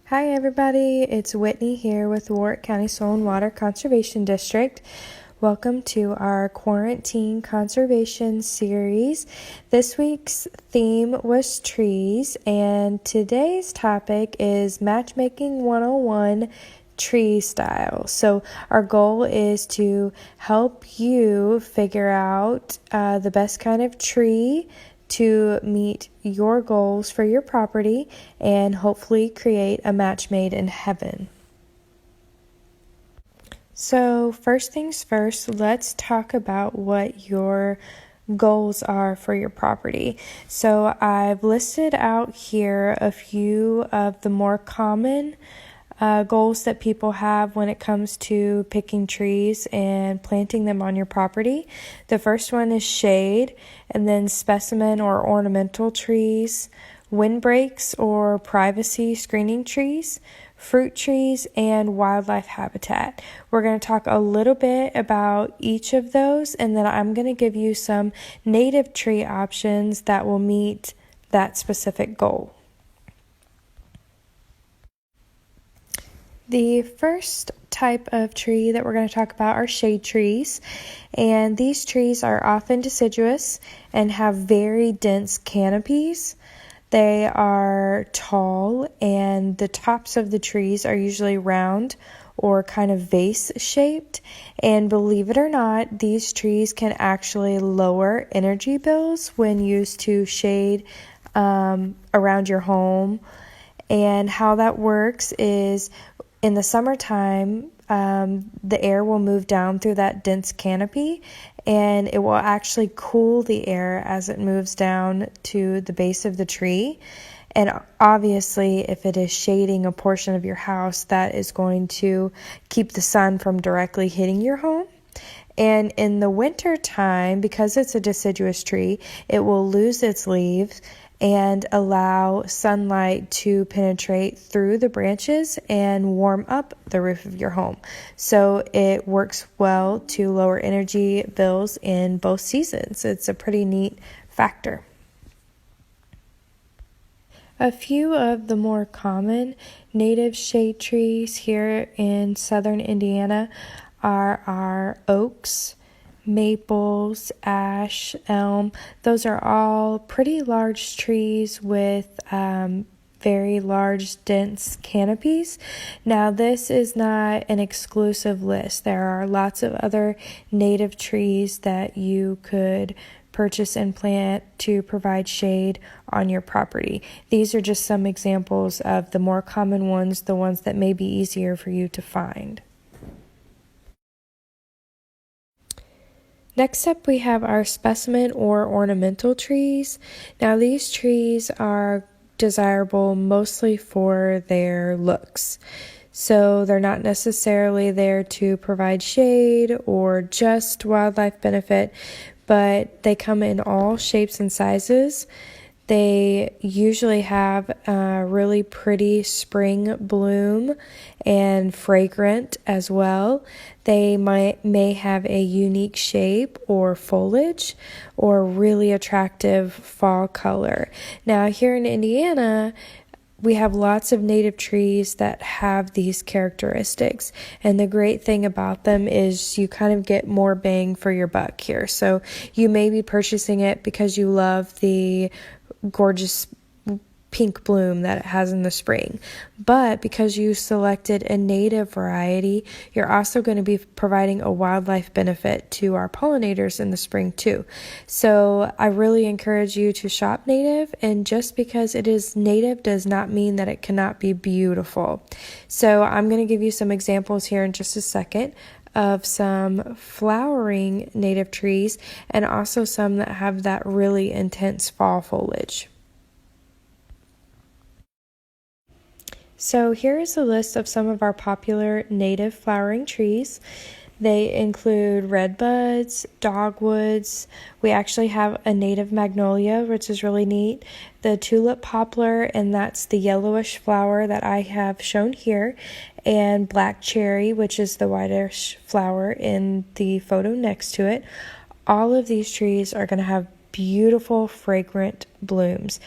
Hi everybody, it's Whitney here with Warwick County Soil and Water Conservation District. Welcome to our Quarantine Conservation series. This week's theme was trees, and today's topic is Matchmaking 101 tree style. So our goal is to help you figure out the best kind of tree to meet your goals for your property and hopefully create a match made in heaven. So first things first, let's talk about what your goals are for your property. So I've listed out here a few of the more common goals that people have when it comes to picking trees and planting them on your property. The first one is shade, and then specimen or ornamental trees, windbreaks or privacy screening trees, fruit trees, and wildlife habitat. We're going to talk a little bit about each of those, and then I'm going to give you some native tree options that will meet that specific goal. The first type of tree that we're going to talk about are shade trees, and these trees are often deciduous and have very dense canopies. They are tall, and the tops of the trees are usually round or kind of vase shaped, and believe it or not, these trees can actually lower energy bills when used to shade around your home. And how that works is in the summertime, the air will move down through that dense canopy, and it will actually cool the air as it moves down to the base of the tree. And obviously, if it is shading a portion of your house, that is going to keep the sun from directly hitting your home. And in the winter time, because it's a deciduous tree, it will lose its leaves and allow sunlight to penetrate through the branches and warm up the roof of your home. So it works well to lower energy bills in both seasons. It's a pretty neat factor. A few of the more common native shade trees here in southern Indiana are our oaks, maples, ash, elm. Those are all pretty large trees with very large, dense canopies. Now, this is not an exclusive list. There are lots of other native trees that you could purchase and plant to provide shade on your property. These are just some examples of the more common ones, the ones that may be easier for you to find. Next up, we have our specimen or ornamental trees. Now, these trees are desirable mostly for their looks. So they're not necessarily there to provide shade or just wildlife benefit, but they come in all shapes and sizes. They usually have a really pretty spring bloom and fragrant as well. They may have a unique shape or foliage or really attractive fall color. Now, here in Indiana, we have lots of native trees that have these characteristics, and the great thing about them is you kind of get more bang for your buck here. So you may be purchasing it because you love the gorgeous pink bloom that it has in the spring, but because you selected a native variety, you're also going to be providing a wildlife benefit to our pollinators in the spring too. So I really encourage you to shop native, and just because it is native does not mean that it cannot be beautiful. So I'm going to give you some examples here in just a second of some flowering native trees and also some that have that really intense fall foliage. So here is a list of some of our popular native flowering trees. They include redbuds, dogwoods. We actually have a native magnolia, which is really neat. The tulip poplar, and that's the yellowish flower that I have shown here. And black cherry, which is the whitish flower in the photo next to it. All of these trees are going to have beautiful, fragrant blooms.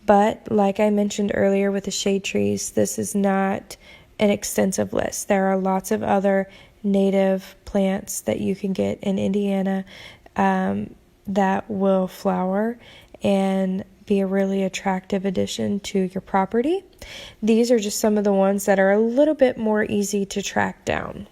But like I mentioned earlier with the shade trees, this is not an extensive list. There are lots of other native plants that you can get in Indiana that will flower and be a really attractive addition to your property. These are just some of the ones that are a little bit more easy to track down.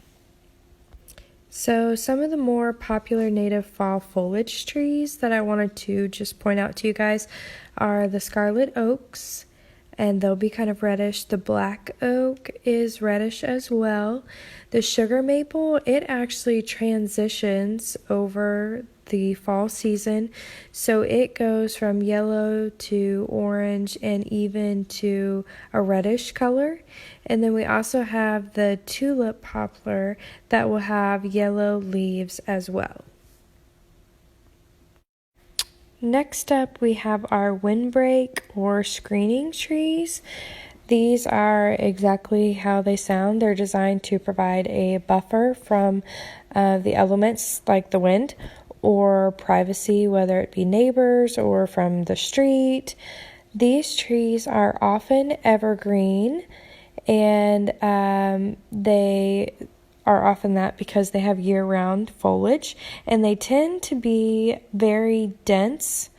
So some of the more popular native fall foliage trees that I wanted to just point out to you guys are the scarlet oaks, and they'll be kind of reddish. The black oak is reddish as well. The sugar maple, it actually transitions over the fall season, so it goes from yellow to orange and even to a reddish color. And then we also have the tulip poplar that will have yellow leaves as well. Next up, we have our windbreak or screening trees. These are exactly how they sound. They're designed to provide a buffer from the elements like the wind or privacy, whether it be neighbors or from the street. These trees are often evergreen, and they are often that because they have year-round foliage, and they tend to be very dense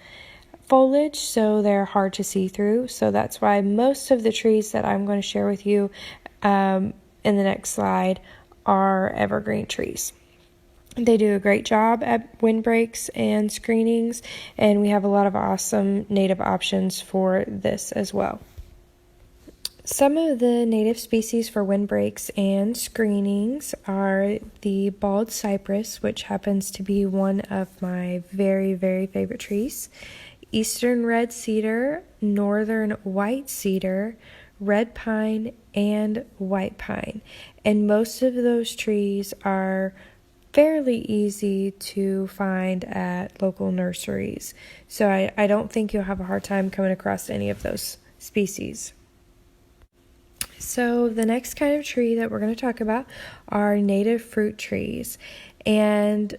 foliage, so they're hard to see through. So that's why most of the trees that I'm going to share with you in the next slide are evergreen trees. They do a great job at windbreaks and screenings, and we have a lot of awesome native options for this as well. Some of the native species for windbreaks and screenings are the bald cypress, which happens to be one of my very, very favorite trees, eastern red cedar, northern white cedar, red pine, and white pine. And most of those trees are fairly easy to find at local nurseries. So I don't think you'll have a hard time coming across any of those species. So the next kind of tree that we're going to talk about are native fruit trees. And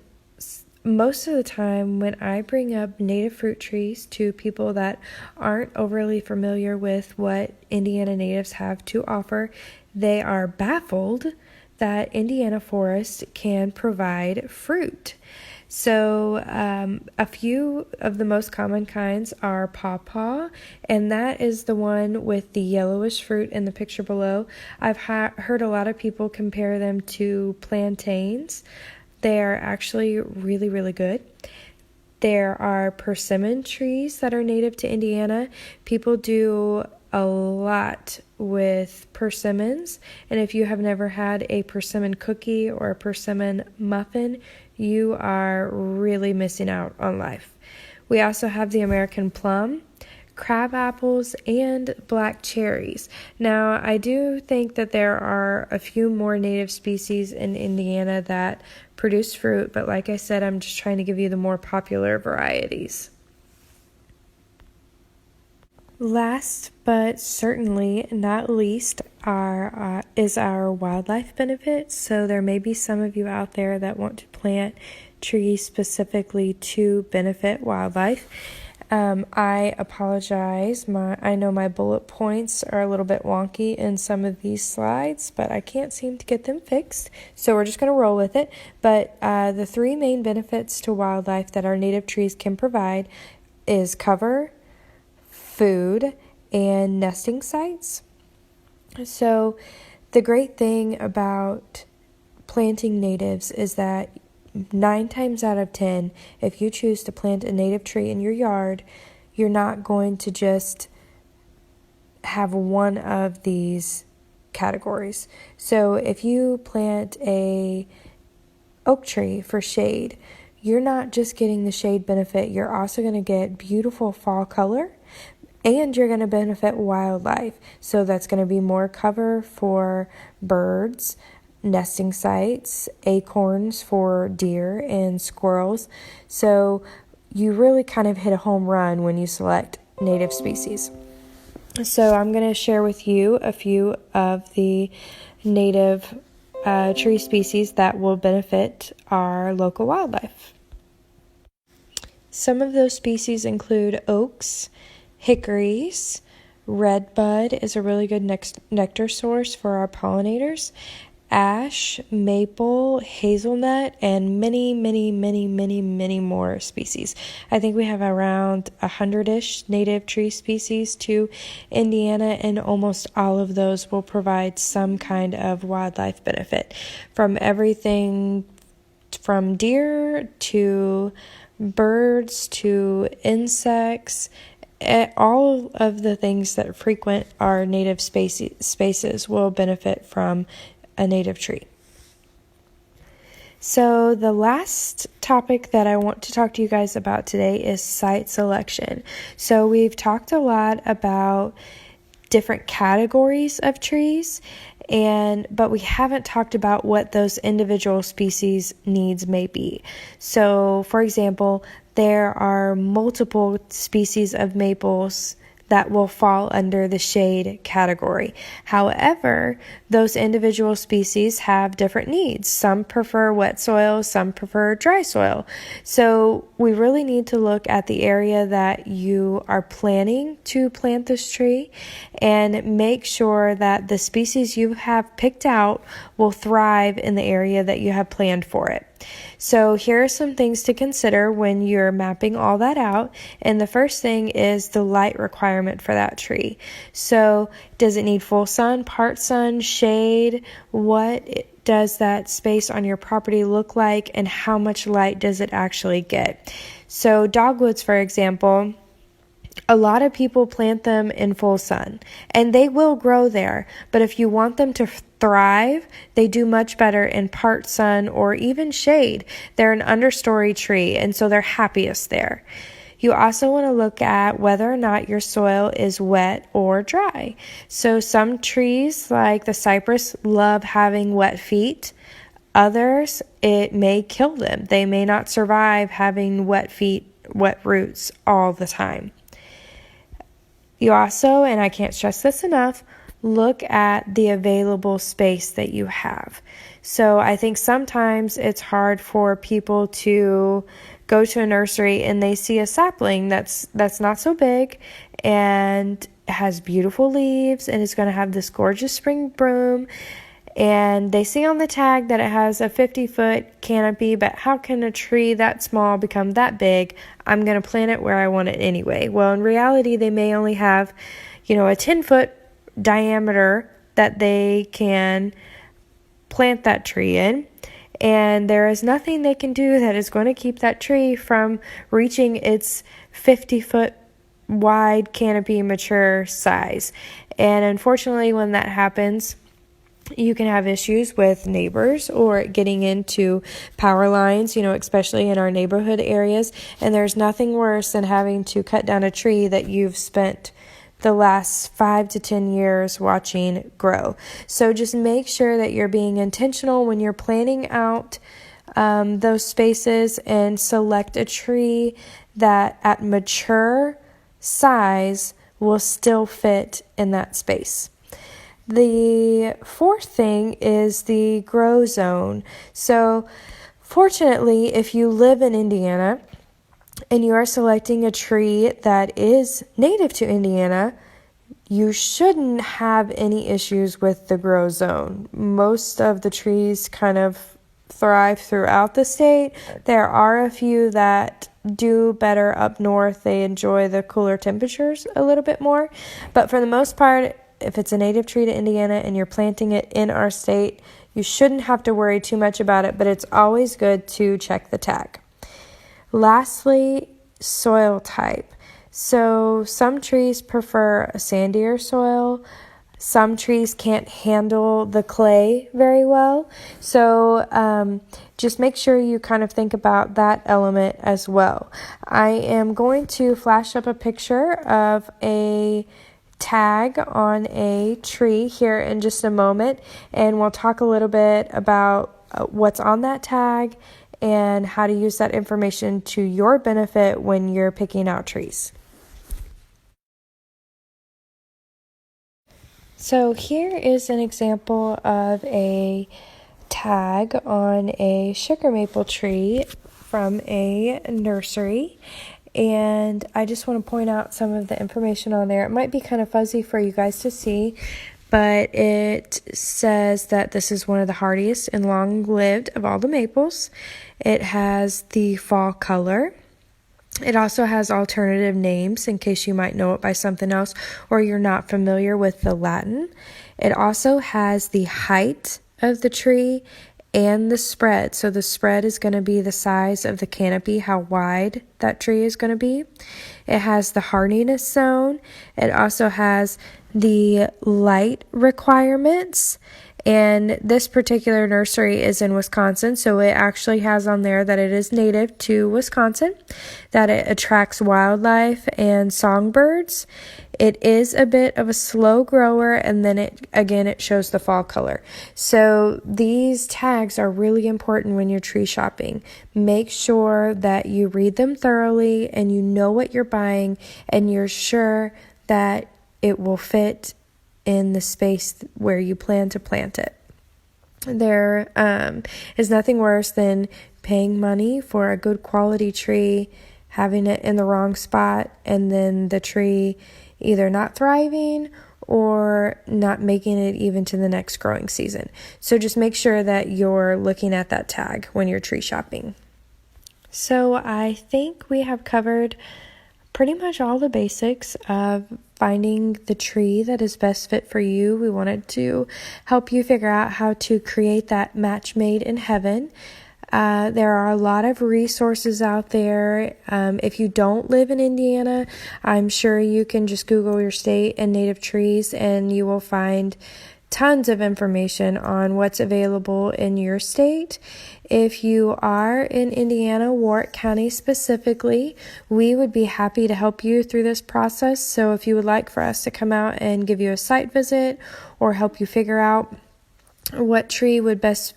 most of the time when I bring up native fruit trees to people that aren't overly familiar with what Indiana natives have to offer, they are baffled that Indiana forest can provide fruit. So a few of the most common kinds are pawpaw, and that is the one with the yellowish fruit in the picture below. I've heard a lot of people compare them to plantains. They are actually really, really good. There are persimmon trees that are native to Indiana. People do a lot with persimmons, and if you have never had a persimmon cookie or a persimmon muffin, you are really missing out on life. We also have the American plum, crab apples, and black cherries. Now, I do think that there are a few more native species in Indiana that produce fruit, but like I said, I'm just trying to give you the more popular varieties. Last but certainly not least is our wildlife benefits. So there may be some of you out there that want to plant trees specifically to benefit wildlife. I apologize. I know my bullet points are a little bit wonky in some of these slides, but I can't seem to get them fixed. So we're just going to roll with it. But the three main benefits to wildlife that our native trees can provide is cover, food, and nesting sites. So the great thing about planting natives is that 9 times out of 10, if you choose to plant a native tree in your yard, you're not going to just have one of these categories. So if you plant a oak tree for shade, you're not just getting the shade benefit, you're also going to get beautiful fall color, and you're going to benefit wildlife. So that's going to be more cover for birds, nesting sites, acorns for deer and squirrels. So you really kind of hit a home run when you select native species. So I'm going to share with you a few of the native tree species that will benefit our local wildlife. Some of those species include oaks, hickories. Redbud is a really good nectar source for our pollinators. Ash, maple, hazelnut, and many more species. I think we have around 100-ish native tree species to Indiana, and almost all of those will provide some kind of wildlife benefit, from everything from deer to birds to insects. All of the things that frequent our native spaces will benefit from a native tree. So the last topic that I want to talk to you guys about today is site selection. So we've talked a lot about different categories of trees, but we haven't talked about what those individual species needs may be. So for example, there are multiple species of maples that will fall under the shade category. However, those individual species have different needs. Some prefer wet soil, some prefer dry soil. So we really need to look at the area that you are planning to plant this tree and make sure that the species you have picked out will thrive in the area that you have planned for it. So here are some things to consider when you're mapping all that out. And the first thing is the light requirement for that tree. So does it need full sun, part sun, shade? What does that space on your property look like, and how much light does it actually get? So dogwoods, for example, a lot of people plant them in full sun, and they will grow there. But if you want them to thrive, they do much better in part sun or even shade. They're an understory tree, and so they're happiest there. You also want to look at whether or not your soil is wet or dry. So some trees, like the cypress, love having wet feet. Others, it may kill them. They may not survive having wet feet, wet roots all the time. You also, and I can't stress this enough, look at the available space that you have. So I think sometimes it's hard for people to go to a nursery and they see a sapling that's not so big and has beautiful leaves and is going to have this gorgeous spring bloom. And they see on the tag that it has a 50-foot canopy, but how can a tree that small become that big? I'm going to plant it where I want it anyway. Well, in reality, they may only have, a 10-foot diameter that they can plant that tree in. And there is nothing they can do that is going to keep that tree from reaching its 50-foot wide canopy mature size. And unfortunately, when that happens, you can have issues with neighbors or getting into power lines, especially in our neighborhood areas. And there's nothing worse than having to cut down a tree that you've spent the last 5 to 10 years watching grow. So just make sure that you're being intentional when you're planning out those spaces, and select a tree that at mature size will still fit in that space. The fourth thing is the grow zone. So fortunately, if you live in Indiana and you are selecting a tree that is native to Indiana, you shouldn't have any issues with the grow zone. Most of the trees kind of thrive throughout the state. There are a few that do better up north. They enjoy the cooler temperatures a little bit more. But for the most part, if it's a native tree to Indiana and you're planting it in our state, you shouldn't have to worry too much about it, but it's always good to check the tag. Lastly, soil type. So some trees prefer a sandier soil. Some trees can't handle the clay very well. So just make sure you kind of think about that element as well. I am going to flash up a picture of a tag on a tree here in just a moment, and we'll talk a little bit about what's on that tag and how to use that information to your benefit when you're picking out trees. So here is an example of a tag on a sugar maple tree from a nursery. And I just want to point out some of the information on there. It might be kind of fuzzy for you guys to see, but it says that this is one of the hardiest and long-lived of all the maples. It has the fall color. It also has alternative names in case you might know it by something else or you're not familiar with the Latin. It also has the height of the tree and the spread. So the spread is going to be the size of the canopy, how wide that tree is going to be. It has the hardiness zone. It also has the light requirements. And this particular nursery is in Wisconsin, so it actually has on there that it is native to Wisconsin, that it attracts wildlife and songbirds. It is a bit of a slow grower, and then it shows the fall color. So these tags are really important when you're tree shopping. Make sure that you read them thoroughly and you know what you're buying and you're sure that it will fit in the space where you plan to plant it. There is nothing worse than paying money for a good quality tree, having it in the wrong spot, and then the tree either not thriving or not making it even to the next growing season. So just make sure that you're looking at that tag when you're tree shopping. So I think we have covered pretty much all the basics of finding the tree that is best fit for you. We wanted to help you figure out how to create that match made in heaven. There are a lot of resources out there. If you don't live in Indiana, I'm sure you can just Google your state and native trees and you will find tons of information on what's available in your state. If you are in Indiana, Warwick County specifically, we would be happy to help you through this process. So if you would like for us to come out and give you a site visit or help you figure out what tree would best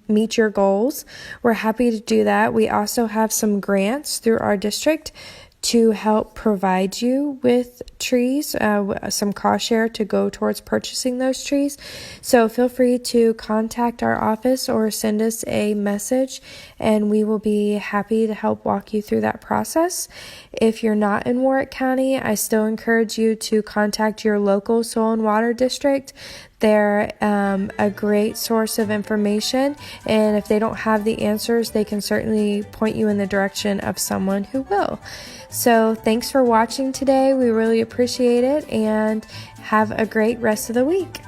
meet your goals, we're happy to do that. We also have some grants through our district to help provide you with trees, some cost share to go towards purchasing those trees. So feel free to contact our office or send us a message and we will be happy to help walk you through that process. If you're not in Warwick County, I still encourage you to contact your local soil and water district. They're a great source of information, and if they don't have the answers, they can certainly point you in the direction of someone who will. So thanks for watching today. We really appreciate it, and have a great rest of the week.